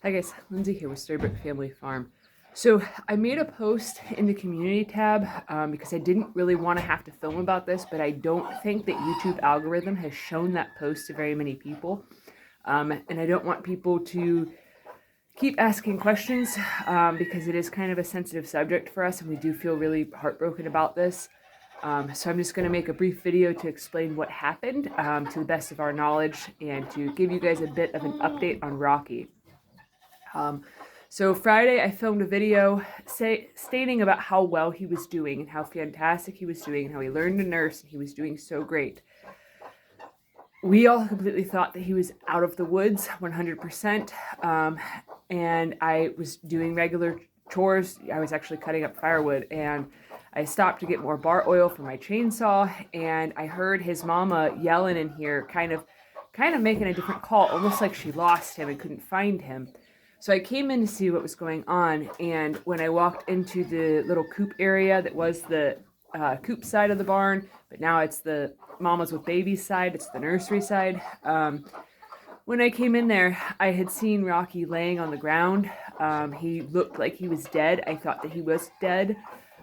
Hi guys, Lindsay here with Storybook Family Farm. So I made a post in the community tab because I didn't really want to have to film about this, but I don't think that YouTube algorithm has shown that post to very many people. And I don't want people to keep asking questions because it is kind of a sensitive subject for us and we do feel really heartbroken about this. So I'm just going to make a brief video to explain what happened to the best of our knowledge and to give you guys a bit of an update on Rocky. So Friday I filmed a video stating about how well he was doing and how fantastic he was doing and how he learned to nurse and he was doing so great. We all completely thought that he was out of the woods 100%, and I was doing regular chores. I was actually cutting up firewood, and I stopped to get more bar oil for my chainsaw, and I heard his mama yelling in here, kind of making a different call, almost like she lost him and couldn't find him. So I came in to see what was going on, and when I walked into the little coop area that was the coop side of the barn, but now it's the mamas with babies side, it's the nursery side. When I came in there, I had seen Rocky laying on the ground. He looked like he was dead. I thought that he was dead.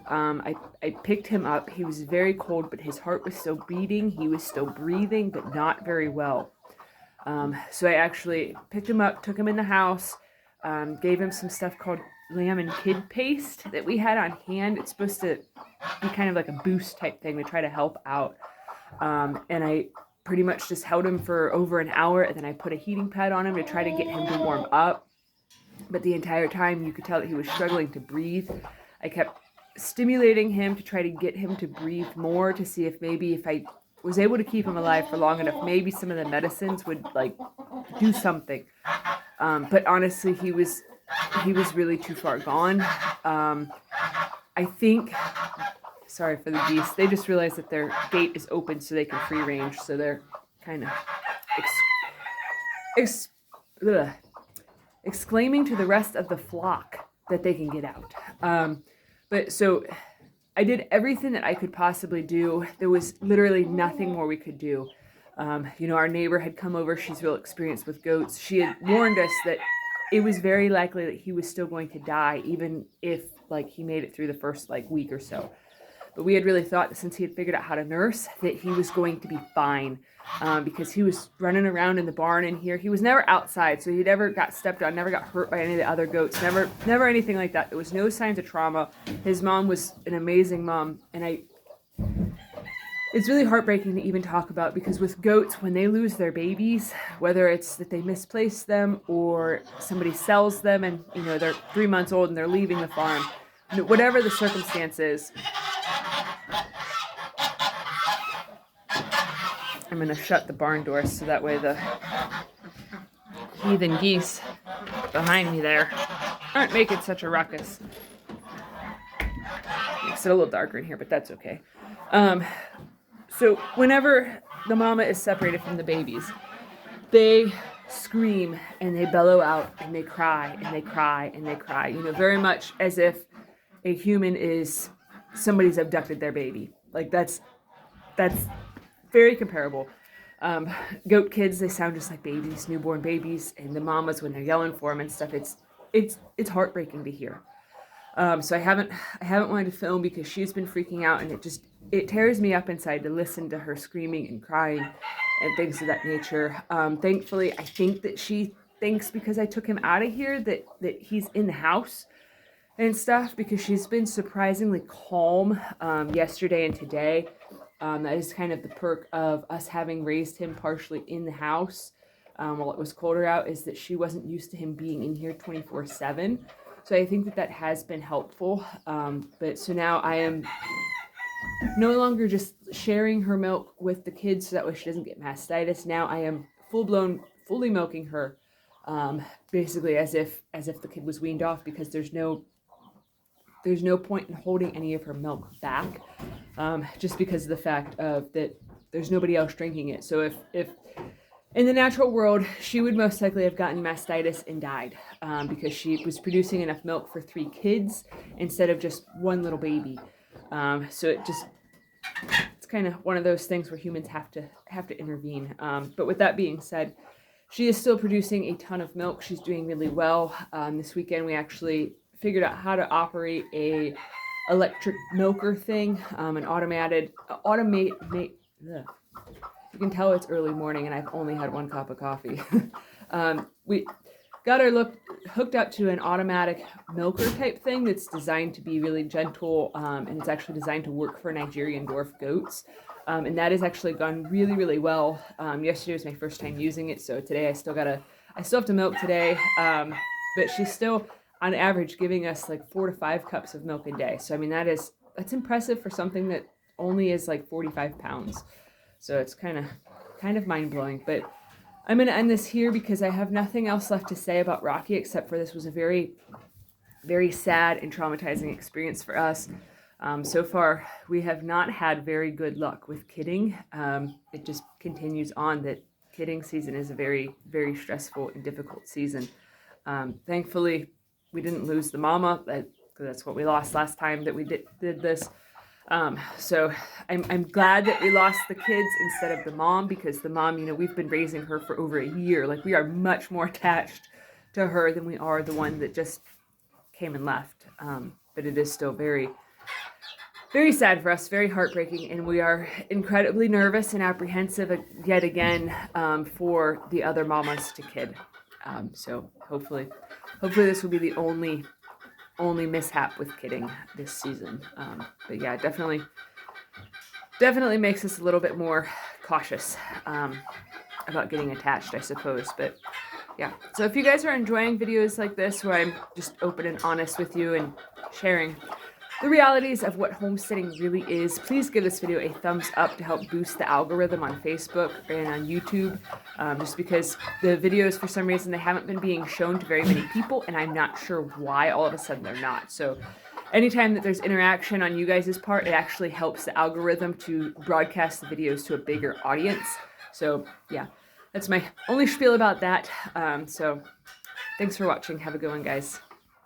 I picked him up. He was very cold, but his heart was still beating. He was still breathing, but not very well. So I actually picked him up, took him in the house, gave him some stuff called lamb and kid paste that we had on hand. It's supposed to be kind of like a boost type thing to try to help out. And I pretty much just held him for over an hour, and then I put a heating pad on him to try to get him to warm up. But the entire time you could tell that he was struggling to breathe. I kept stimulating him to try to get him to breathe more, to see if maybe if I was able to keep him alive for long enough, maybe some of the medicines would like do something. But honestly, he was really too far gone. I think, sorry for the geese, they just realized that their gate is open so they can free range, so they're kind of exclaiming to the rest of the flock that they can get out. But so I did everything that I could possibly do. There was literally nothing more we could do. Our neighbor had come over. She's real experienced with goats. She had warned us that it was very likely that he was still going to die, even if he made it through the first week or so. But we had really thought that since he had figured out how to nurse, that he was going to be fine, because he was running around in the barn in here. He was never outside, so he never got stepped on, never got hurt by any of the other goats, never anything like that. There was no signs of trauma. His mom was an amazing mom, and it's really heartbreaking to even talk about, because with goats, when they lose their babies, whether it's that they misplace them or somebody sells them and they're 3 months old and they're leaving the farm, whatever the circumstances, I'm going to shut the barn doors so that way the heathen geese behind me there aren't making such a ruckus. Makes it a little darker in here, but that's okay. So whenever the mama is separated from the babies, they scream and they bellow out and they cry and they cry and they cry, very much as if a human is somebody's abducted their baby. That's very comparable. Goat kids, they sound just like babies, newborn babies, and the mamas, when they're yelling for them and stuff, it's heartbreaking to hear. So I haven't wanted to film because she's been freaking out, and it tears me up inside to listen to her screaming and crying and things of that nature. Thankfully, I think that she thinks because I took him out of here that he's in the house and stuff, because she's been surprisingly calm yesterday and today. That is kind of the perk of us having raised him partially in the house while it was colder out, is that she wasn't used to him being in here 24/7. So I think that has been helpful. But so now I am no longer just sharing her milk with the kids so that way she doesn't get mastitis. Now I am fully milking her, basically as if the kid was weaned off, because there's no point in holding any of her milk back, just because of the fact of that there's nobody else drinking it. So if in the natural world, she would most likely have gotten mastitis and died, because she was producing enough milk for 3 kids instead of just one little baby. So it's kind of one of those things where humans have to intervene. But with that being said, she is still producing a ton of milk. She's doing really well. This weekend we actually figured out how to operate a electric milker thing, an you can tell it's early morning and I've only had 1 cup of coffee. We got her hooked up to an automatic milker type thing that's designed to be really gentle, and it's actually designed to work for Nigerian dwarf goats. And that has actually gone really, really well. Yesterday was my first time using it, so today I still have to milk today, but she's still on average giving us like 4 to 5 cups of milk a day. So I mean that's impressive for something that only is like 45 pounds. So it's kind of mind-blowing. But I'm going to end this here because I have nothing else left to say about Rocky except for this was a very, very sad and traumatizing experience for us. So far, we have not had very good luck with kidding. It just continues on that kidding season is a very, very stressful and difficult season. Thankfully, we didn't lose the mama. That's what we lost last time that we did this. So I'm glad that we lost the kids instead of the mom, because the mom, we've been raising her for over a year. Like, we are much more attached to her than we are the one that just came and left. But it is still very, very sad for us, very heartbreaking, and we are incredibly nervous and apprehensive yet again for the other mamas to kid. So hopefully this will be the only mishap with kidding this season. But yeah, definitely makes us a little bit more cautious about getting attached, I suppose. But yeah, so if you guys are enjoying videos like this where I'm just open and honest with you and sharing the realities of what homesteading really is, please give this video a thumbs up to help boost the algorithm on Facebook and on YouTube, just because the videos, for some reason, they haven't been being shown to very many people, and I'm not sure why all of a sudden they're not. So anytime that there's interaction on you guys' part, it actually helps the algorithm to broadcast the videos to a bigger audience. So yeah, that's my only spiel about that. So thanks for watching. Have a good one, guys.